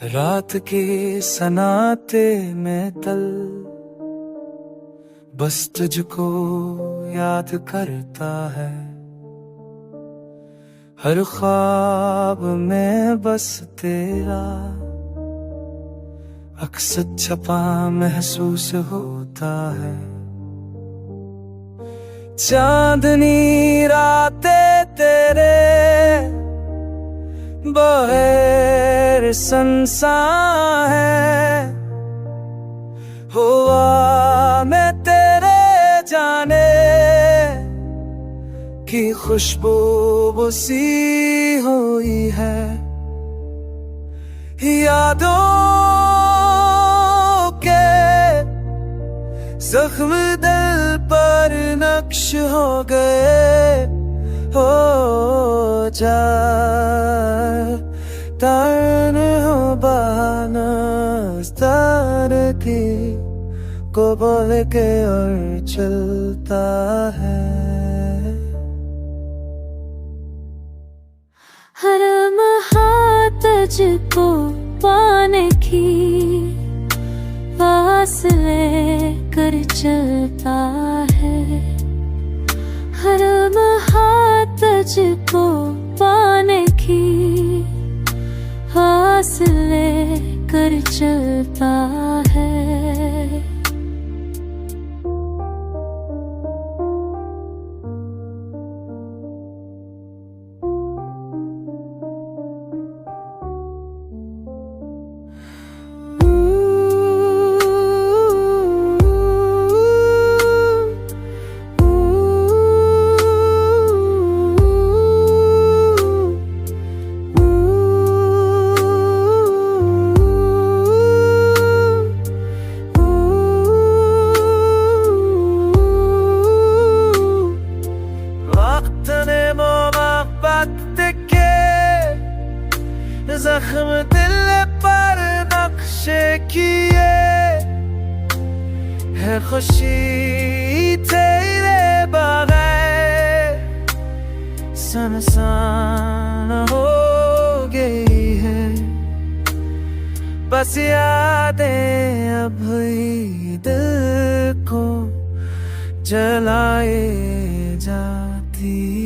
रात के सनाते में तल बस तुझको याद करता है। हर ख्वाब में बस तेरा अक्स छपा महसूस होता है। चांदनी रातें तेरे बहर संसार है। हुआ मैं तेरे जाने की खुशबू बसी हुई है। यादों के जख्म दिल पर नक्श हो गए। हो जा तान हो बहाना तार की को बोल के और चलता है। हर तुझको पाने की फासले कर चलता है। हर तुझको पाने की फासले कर चलता है। जख्म दिल पर नक्शे किए है। खुशी तेरे बगैर सुनसान हो गई है। बस यादें अब दिल को जलाए जाती